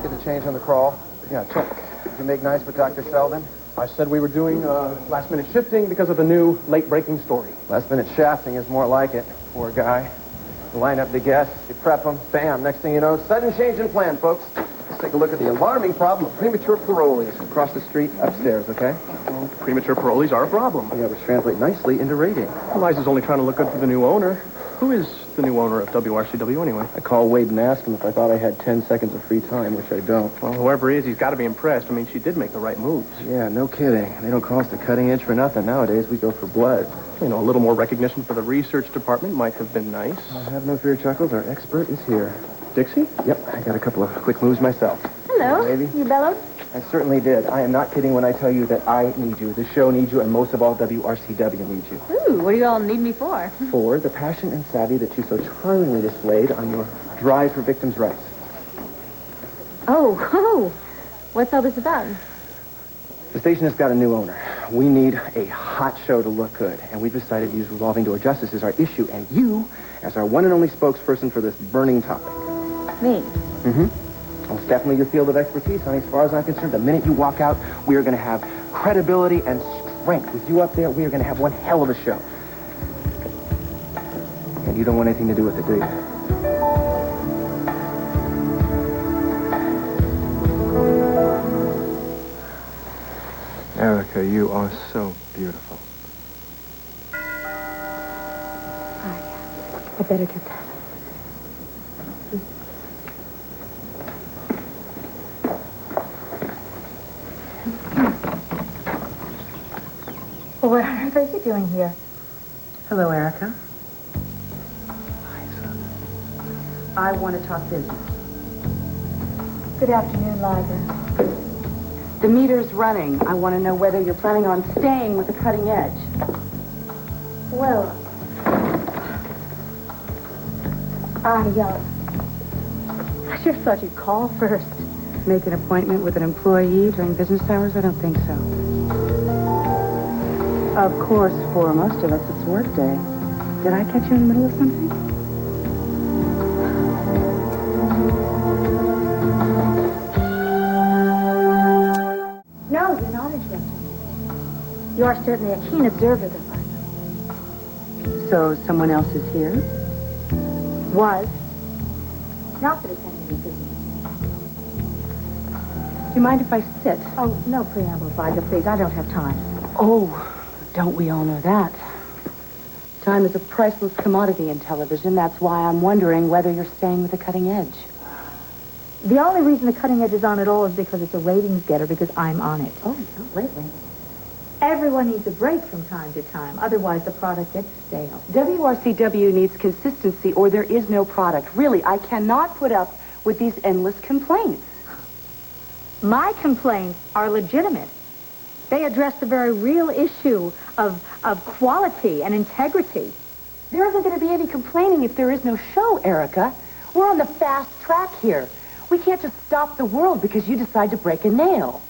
get the change on the crawl? Yeah, check. Did you make nice with Dr. Selden? I said we were doing last-minute shifting because of the new late-breaking story. Last-minute shafting is more like it. Poor guy. You line up the guests, you prep them, bam, next thing you know, sudden change in plan, folks. Let's take a look at the alarming problem of premature parolees. Across the street, upstairs, okay? Well, premature parolees are a problem. Yeah, which translate nicely into rating. Liza's only trying to look good for the new owner. Who is the new owner of WRCW anyway? I called Wade and asked him if I thought I had 10 seconds of free time, which I don't. Well, whoever he is, he's got to be impressed. I mean, she did make the right moves. Yeah, no kidding. They don't call us the cutting edge for nothing. Nowadays, we go for blood. You know, a little more recognition for the research department might have been nice. I have no fear, Chuckles. Our expert is here. Dixie? Yep, I got a couple of quick moves myself. Hello. Baby. You bellowed? I certainly did. I am not kidding when I tell you that I need you. The show needs you, and most of all, WRCW needs you. Ooh, what do you all need me for? For the passion and savvy that you so charmingly displayed on your drive for victims' rights. Oh, what's all this about? The station has got a new owner. We need a hot show to look good, and we've decided to use revolving door justice as our issue, and you as our one and only spokesperson for this burning topic. Me? Mm-hmm. Well, it's definitely your field of expertise, honey. As far as I'm concerned, the minute you walk out, we are going to have credibility and strength. With you up there, we are going to have one hell of a show. And you don't want anything to do with it, do you? Erica, you are so beautiful. I better get that. What on earth are you doing here? Hello, Erica. Liza. I want to talk business. Good afternoon, Liza. The meter's running. I want to know whether you're planning on staying with the cutting edge. Well, I just thought you'd call first. Make an appointment with an employee during business hours? I don't think so. Of course, for most of us, it's work day. Did I catch you in the middle of something? No, you're not interested. You are certainly a keen observer, though, Liza. So someone else is here? Was. Not that it's any of your business. Do you mind if I sit? Oh, no preamble, Liza, please. I don't have time. Oh, don't we all know that? Time is a priceless commodity in television. That's why I'm wondering whether you're staying with the cutting edge. The only reason the cutting edge is on at all is because it's a ratings getter, because I'm on it. Oh, not lately. Everyone needs a break from time to time. Otherwise, the product gets stale. WRCW needs consistency or there is no product. Really, I cannot put up with these endless complaints. My complaints are legitimate. They address the very real issue of quality and integrity. There isn't going to be any complaining if there is no show, Erica. We're on the fast track here. We can't just stop the world because you decide to break a nail.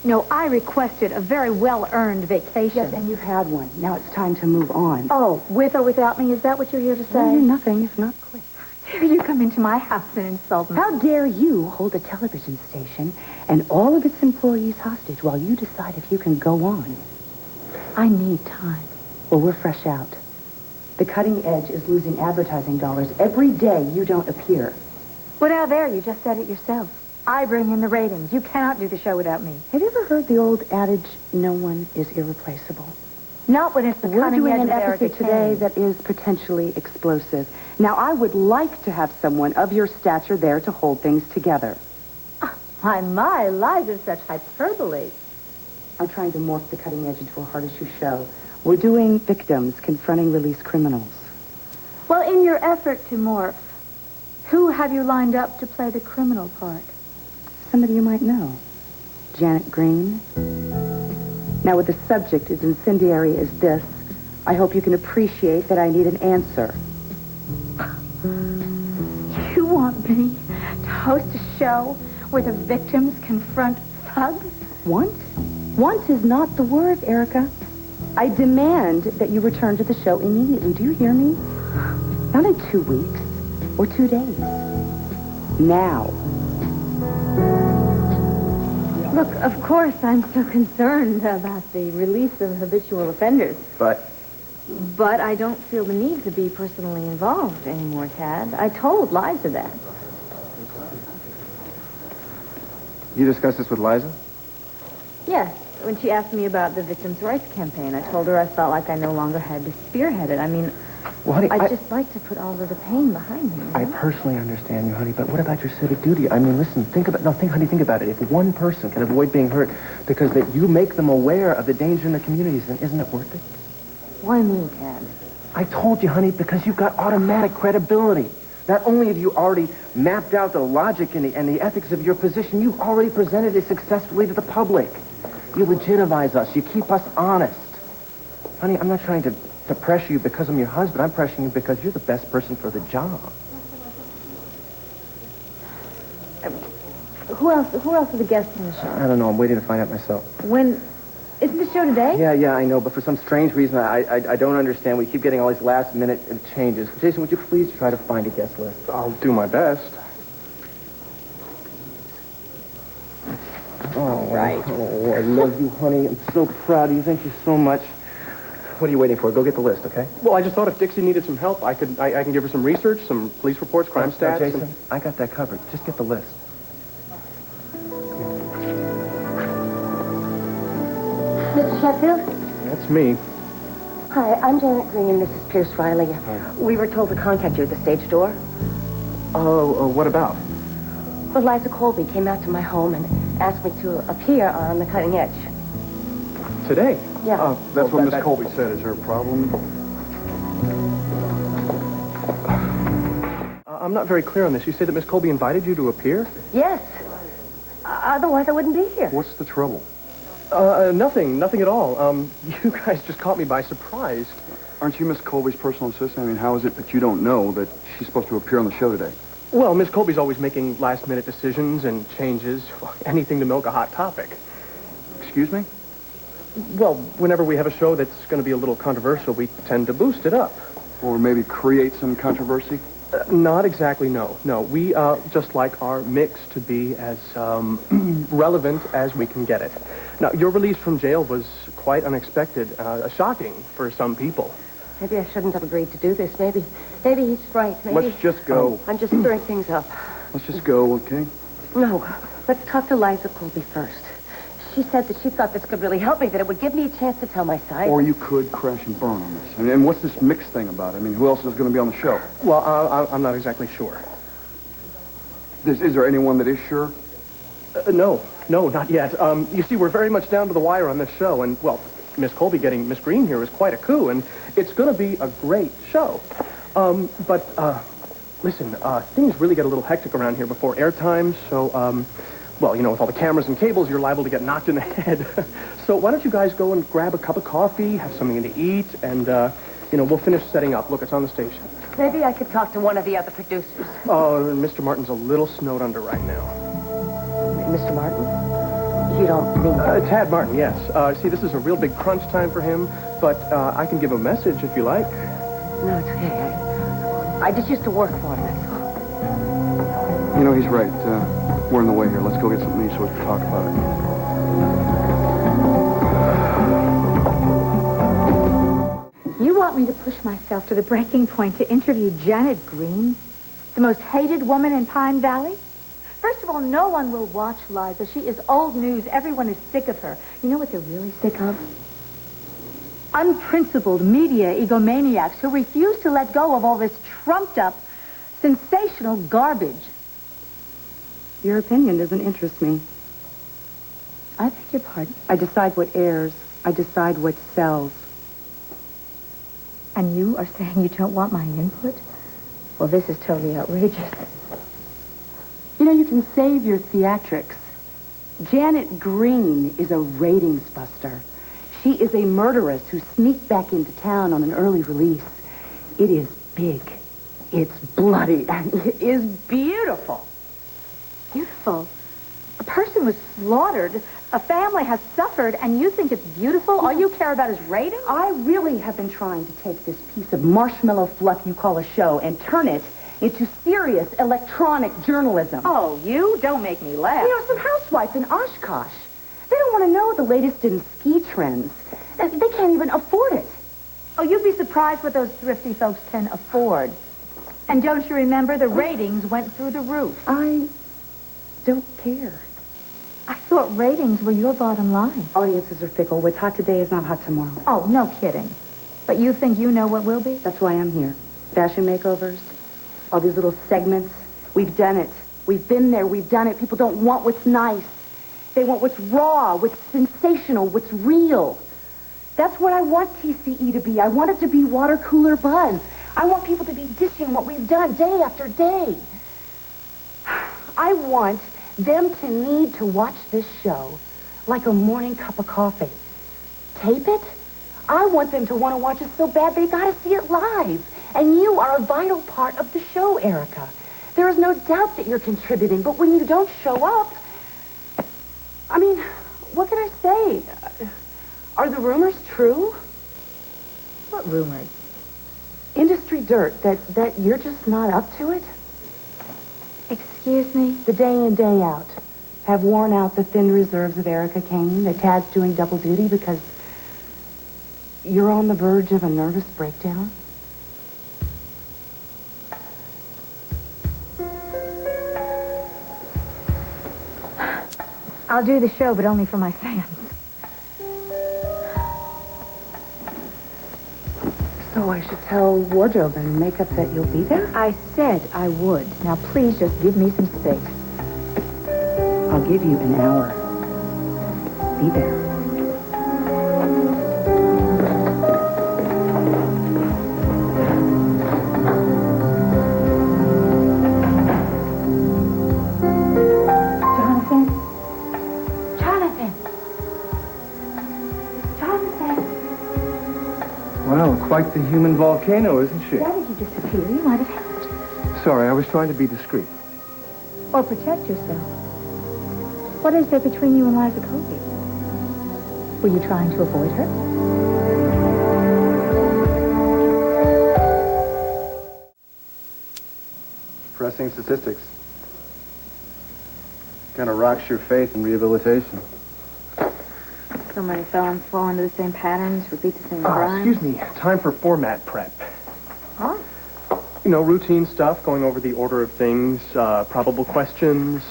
No, I requested a very well-earned vacation. Yes, and you've had one. Now it's time to move on. Oh, with or without me? Is that what you're here to say? Well, nothing if not quick. Here you come into my house and insult me. How dare you hold a television station and all of its employees hostage while you decide if you can go on? I need time. Well, we're fresh out. The cutting edge is losing advertising dollars every day you don't appear. Well, now there, you just said it yourself. I bring in the ratings. You cannot do the show without me. Have you ever heard the old adage, no one is irreplaceable? Not when it's the We're cutting doing edge an of Erica episode today Kane. that is potentially explosive. Now, I would like to have someone of your stature there to hold things together. My, Liza's such hyperbole. I'm trying to morph the cutting edge into a hard issue show. We're doing victims confronting released criminals. Well, in your effort to morph, who have you lined up to play the criminal part? Somebody you might know. Janet Green. Now, with the subject as incendiary as this, I hope you can appreciate that I need an answer. You want me to host a show where the victims confront thugs? Want? Want is not the word, Erica. I demand that you return to the show immediately. Do you hear me? Not in 2 weeks or 2 days. Now. Look, of course, I'm so concerned about the release of habitual offenders. But But I don't feel the need to be personally involved anymore, Tad. I told Liza that. you discussed this with Liza? Yes, when she asked me about the Victims' Rights Campaign, I told her I felt like I no longer had to spearhead it. I mean, Well, honey, I'd just like to put all of the pain behind me. I personally understand you, honey, but what about your civic duty? I mean, listen, think about it. If one person can avoid being hurt because that you make them aware of the danger in the communities, then isn't it worth it? Why me, Tad? I told you, honey, because you've got automatic credibility. Not only have you already mapped out the logic and the ethics of your position, you've already presented it successfully to the public. You legitimize us. You keep us honest. Honey, I'm not trying to pressure you because I'm your husband. I'm pressuring you because you're the best person for the job. Who else are the guests in the show? I don't know. I'm waiting to find out myself. Isn't the show today? Yeah, I know, but for some strange reason, I don't understand. We keep getting all these last-minute changes. Jason, would you please try to find a guest list? I'll do my best. Oh, right. Oh, I love you, honey. I'm so proud of you. Thank you so much. What are you waiting for? Go get the list, okay? Well, I just thought if Dixie needed some help, I can give her some research, some police reports, crime stats. Jason, I got that covered. Just get the list. Mr. Sheffield? That's me. Hi, I'm Janet Green and Mrs. Pierce Riley. We were told to contact you at the stage door. Oh, what about? Well, Liza Colby came out to my home and asked me to appear on The Cutting Edge. Today? Yeah. That's what Miss Colby said. Is there a problem? I'm not very clear on this. You say that Miss Colby invited you to appear? Yes. Otherwise, I wouldn't be here. What's the trouble? Nothing at all. You guys just caught me by surprise. Aren't you Miss Colby's personal assistant? I mean, how is it that you don't know that she's supposed to appear on the show today? Well, Miss Colby's always making last-minute decisions and changes. Anything to milk a hot topic. Excuse me? Well, whenever we have a show that's going to be a little controversial, we tend to boost it up. Or maybe create some controversy? Not exactly, no. No, we just like our mix to be as relevant as we can get it. Now, your release from jail was quite unexpected, shocking for some people. Maybe I shouldn't have agreed to do this. Maybe he's right. Maybe. Let's just go. I'm just stirring things up. Let's just go, okay? No, let's talk to Liza Colby first. She said that she thought this could really help me, that it would give me a chance to tell my side. Or you could crash and burn on this. And what's this mix thing about? I mean, who else is going to be on the show? Well, I'm not exactly sure. Is there anyone that is sure? No, not yet. You see, we're very much down to the wire on this show, and, well, Miss Colby getting Miss Green here is quite a coup, and it's going to be a great show. But listen, things really get a little hectic around here before airtime, so, well, you know, with all the cameras and cables, you're liable to get knocked in the head. So why don't you guys go and grab a cup of coffee, have something to eat, and, you know, we'll finish setting up. Look, it's on the station. Maybe I could talk to one of the other producers. Oh, Mr. Martin's a little snowed under right now. Mr. Martin? You don't mean... Tad Martin, yes. See, this is a real big crunch time for him, but I can give a message if you like. No, it's okay. I just used to work for him, that's all. You know, he's right. We're in the way here. Let's go get something to eat so we can talk about it. You want me to push myself to the breaking point to interview Janet Green, the most hated woman in Pine Valley? First of all, no one will watch Liza. She is old news. Everyone is sick of her. You know what they're really sick of? Unprincipled media egomaniacs who refuse to let go of all this trumped-up, sensational garbage. Your opinion doesn't interest me. I beg your pardon? I decide what airs. I decide what sells. And you are saying you don't want my input? Well, this is totally outrageous. You know, you can save your theatrics. Janet Green is a ratings buster. She is a murderess who sneaked back into town on an early release. It is big. It's bloody. And it is beautiful. Beautiful? A person was slaughtered. A family has suffered, and you think it's beautiful? All you care about is ratings? I really have been trying to take this piece of marshmallow fluff you call a show and turn it into serious electronic journalism. Oh, you? Don't make me laugh. You know, some housewife in Oshkosh. They don't want to know the latest in ski trends. They can't even afford it. Oh, you'd be surprised what those thrifty folks can afford. And don't you remember, the ratings went through the roof. I don't care. I thought ratings were your bottom line. Audiences are fickle. What's hot today is not hot tomorrow. Oh, no kidding. But you think you know what will be? That's why I'm here. Fashion makeovers, all these little segments. We've done it. We've been there. We've done it. People don't want what's nice. They want what's raw, what's sensational, what's real. That's what I want TCE to be. I want it to be water cooler buzz. I want people to be dishing what we've done day after day. I want them to need to watch this show like a morning cup of coffee. Tape it? I want them to want to watch it so bad they gotta see it live. And you are a vital part of the show, Erica. There is no doubt that you're contributing, but when you don't show up, I mean, what can I say? Are the rumors true? What rumors? Industry dirt, that you're just not up to it? Excuse me? The day in, day out have worn out the thin reserves of Erica Kane, that Tad's doing double duty because you're on the verge of a nervous breakdown? I'll do the show, but only for my fans. So I should tell wardrobe and makeup that you'll be there? I said I would. Now, please just give me some space. I'll give you an hour. Be there. Well, quite the human volcano, isn't she? Why did you disappear? You might have helped. Sorry, I was trying to be discreet. Or protect yourself. What is there between you and Liza Colby? Were you trying to avoid her? Depressing statistics. Kind of rocks your faith in rehabilitation. So many felons fall into the same patterns, repeat the same crimes. Excuse me. Time for format prep. Huh? You know, routine stuff, going over the order of things, probable questions.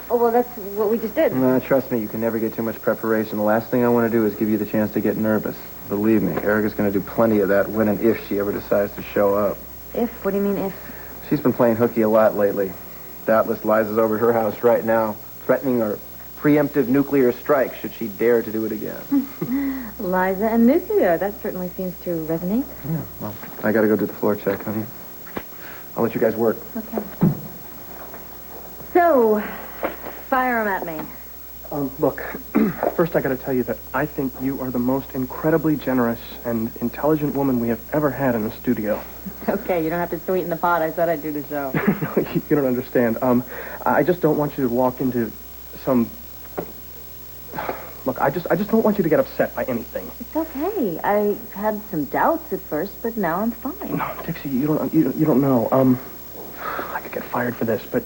Oh, well, that's what we just did. Trust me, you can never get too much preparation. The last thing I want to do is give you the chance to get nervous. Believe me, Erica's going to do plenty of that when and if she ever decides to show up. If? What do you mean, if? She's been playing hooky a lot lately. Doubtless Liza's over at her house right now, threatening her preemptive nuclear strike should she dare to do it again. Liza and nuclear. That certainly seems to resonate. Yeah, well, I got to go do the floor check, honey. I'll let you guys work. Okay. So, fire 'em at me. Look, first I got to tell you that I think you are the most incredibly generous and intelligent woman we have ever had in the studio. Okay, you don't have to sweeten the pot. I said I'd do the show. No, you don't understand. I just don't want you to walk into some... Look, I just don't want you to get upset by anything. It's okay. I had some doubts at first, but now I'm fine. No, Dixie, you don't know. I could get fired for this, but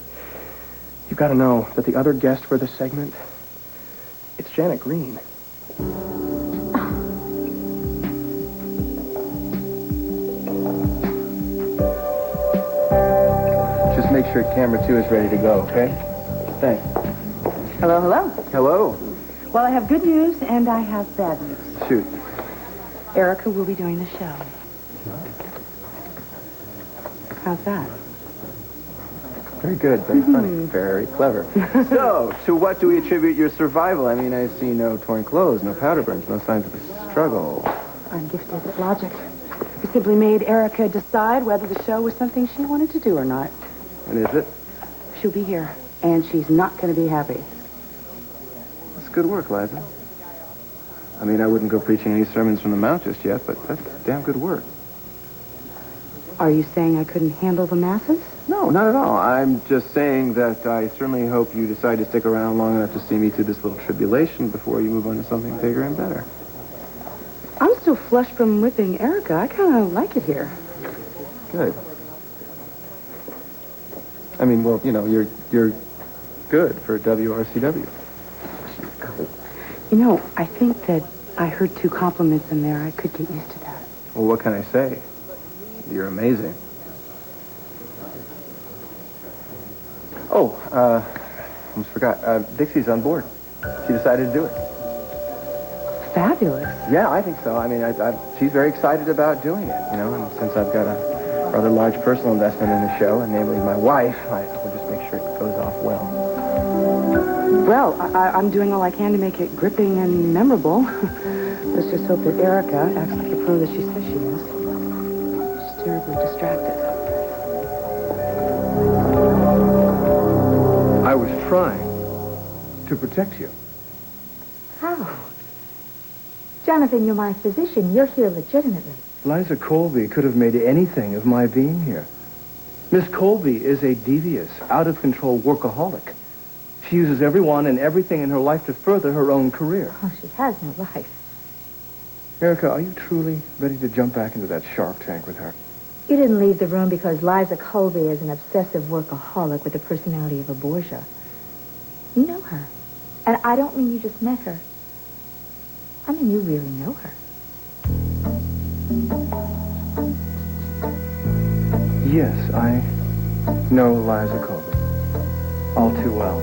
you've got to know that the other guest for this segment, it's Janet Green. Just make sure camera 2 is ready to go, okay? Thanks. Hello, hello. Hello. Well, I have good news and I have bad news. Shoot. Erica will be doing the show. How's that? Very good, very funny, very clever. So, to what do we attribute your survival? I mean, I see no torn clothes, no powder burns, no signs of a struggle. I'm gifted at logic. We simply made Erica decide whether the show was something she wanted to do or not. And is it? She'll be here, and she's not going to be happy. That's good work, Liza. I mean, I wouldn't go preaching any sermons from the Mount just yet, but that's damn good work. Are you saying I couldn't handle the masses? No, not at all. I'm just saying that I certainly hope you decide to stick around long enough to see me through this little tribulation before you move on to something bigger and better. I'm still flush from whipping Erica. I kind of like it here. Good. I mean, well, you know, you're good for WRCW. You know, I think that I heard 2 compliments in there. I could get used to that. Well, what can I say? You're amazing. Oh, almost forgot. Dixie's on board. She decided to do it. Fabulous. Yeah, I think so. I mean, she's very excited about doing it, you know, and since I've got a rather large personal investment in the show, and namely my wife, I will just make sure it goes off well. Well, I'm doing all I can to make it gripping and memorable. Let's just hope that Erica acts like the pro that she says she is. She's terribly distracted. I was trying to protect you. How? Jonathan, you're my physician. You're here legitimately. Liza Colby could have made anything of my being here. Miss Colby is a devious, out-of-control workaholic. She uses everyone and everything in her life to further her own career. Oh, she has no life. Erica, are you truly ready to jump back into that shark tank with her? You didn't leave the room because Liza Colby is an obsessive workaholic with the personality of a Borgia. You know her. And I don't mean you just met her. I mean, you really know her. Yes, I know Liza Colby. All too well.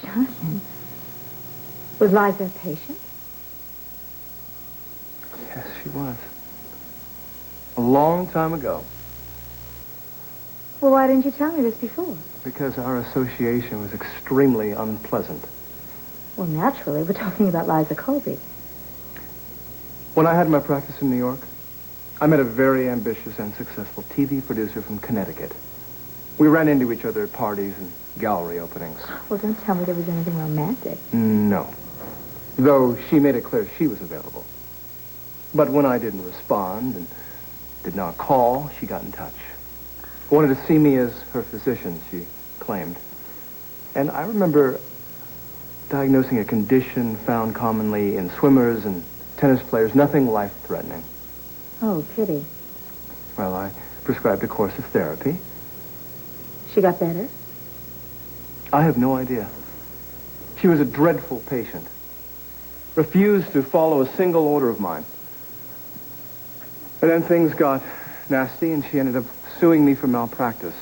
Jonathan, was Liza a patient? Yes, she was. A long time ago. Well, why didn't you tell me this before? Because our association was extremely unpleasant. Well, naturally, we're talking about Liza Colby. When I had my practice in New York, I met a very ambitious and successful TV producer from Connecticut. We ran into each other at parties and gallery openings. Well, don't tell me there was anything romantic. No. Though she made it clear she was available. But when I didn't respond and did not call, she got in touch. Wanted to see me as her physician, she claimed. And I remember diagnosing a condition found commonly in swimmers and tennis players, nothing life-threatening. Oh, pity. Well, I prescribed a course of therapy. She got better? I have no idea. She was a dreadful patient. Refused to follow a single order of mine. And then things got nasty, and she ended up suing me for malpractice.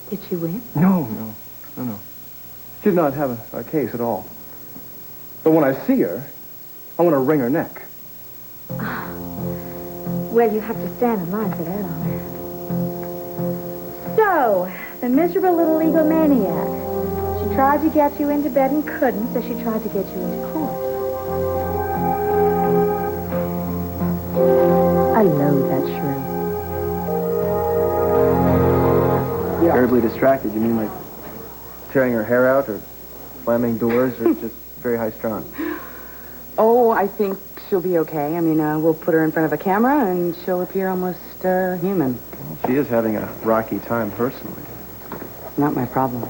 Did she win? No. She did not have a case at all. But when I see her, I want to wring her neck. Well, you have to stand in line for that honor. So, the miserable little egomaniac. She tried to get you into bed and couldn't, so she tried to get you into court. I loathe that shrew. Yeah. Terribly distracted. You mean like tearing her hair out or slamming doors or just very high strung? Oh, I think she'll be okay. I mean, we'll put her in front of a camera and she'll appear almost human. Well, she is having a rocky time personally. Not my problem.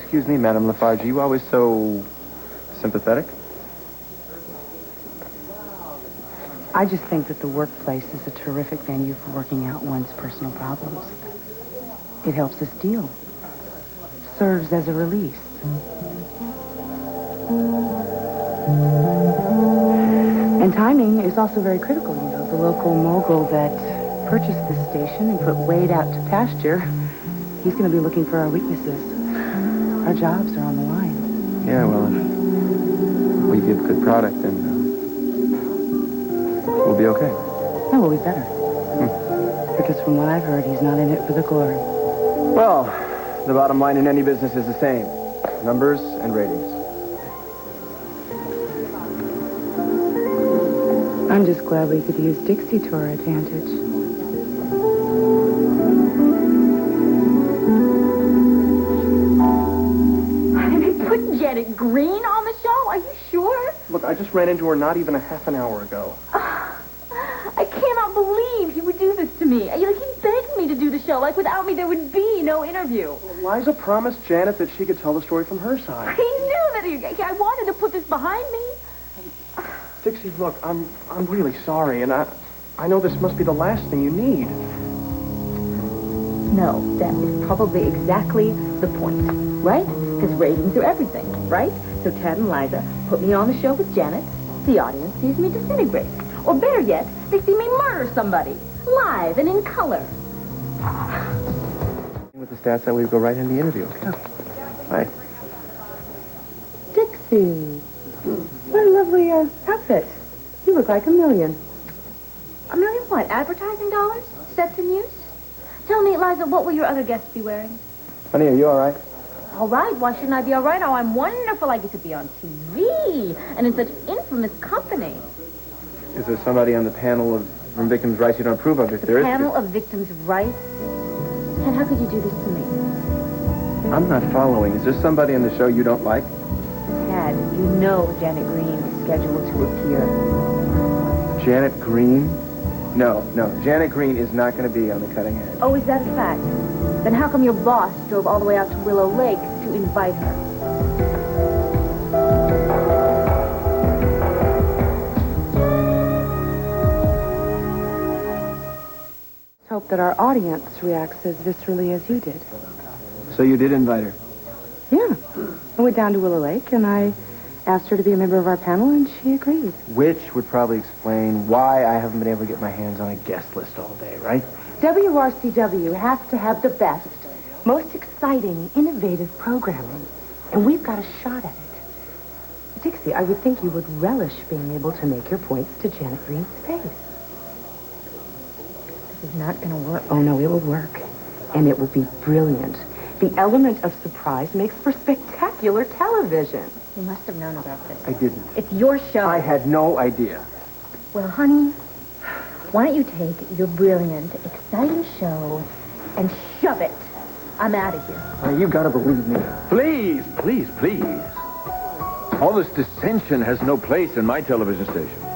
Excuse me, Madame Lafarge, are you always so sympathetic? I just think that the workplace is a terrific venue for working out one's personal problems. It helps us deal. Serves as a release. And timing is also very critical, you know. The local mogul that purchased this station and put Wade out to pasture, he's going to be looking for our weaknesses. Our jobs are on the line. Yeah, well, if we give good product, then we'll be okay. No, we'll be better. Because from what I've heard, he's not in it for the glory. Well, the bottom line in any business is the same. Numbers and ratings. I'm just glad we could use Dixie to our advantage. They put Janet Green on the show? Are you sure? Look, I just ran into her not even a half an hour ago. I cannot believe he would do this to me. He begged me to do the show. Like, without me, there would be no interview. Liza promised Janet that she could tell the story from her side. He knew that I wanted to put this behind me. Dixie, look, I'm really sorry, and I know this must be the last thing you need. No, that is probably exactly the point, right? Because ratings are everything, right? So Ted and Liza put me on the show with Janet. The audience sees me disintegrate. Or better yet, they see me murder somebody, live and in color. With the stats that we go right into the interview, okay? Right. Dixie, what a lovely outfit. You look like $1 million. $1 million what? Advertising dollars? Sets in use? Tell me, Liza, what will your other guests be wearing? Honey, are you all right? All right, why shouldn't I be all right? Oh, I'm wonderful. I get to be on TV and in such infamous company. Is there somebody on the panel from Victims' Rights you don't approve of? If there is, Panel of Victims' Rights? Ted, how could you do this to me? I'm not following. Is there somebody on the show you don't like? Ted, you know Janet Green is scheduled to appear. Janet Green? No. Janet Green is not going to be on the cutting edge. Oh, is that a fact? Then how come your boss drove all the way out to Willow Lake to invite her? Hope that our audience reacts as viscerally as you did. So you did invite her? Yeah. I went down to Willow Lake, and I asked her to be a member of our panel, and she agreed. Which would probably explain why I haven't been able to get my hands on a guest list all day, right? WRCW has to have the best, most exciting, innovative programming, and we've got a shot at it. Dixie, I would think you would relish being able to make your points to Janet Green's face. This is not going to work. Oh, no, it will work, and it will be brilliant. The element of surprise makes for spectacular television. You must have known about this. I didn't. It's your show. I had no idea. Well, honey, why don't you take your brilliant, exciting show and shove it? I'm out of here. Honey, you gotta believe me. Please. All this dissension has no place in my television station.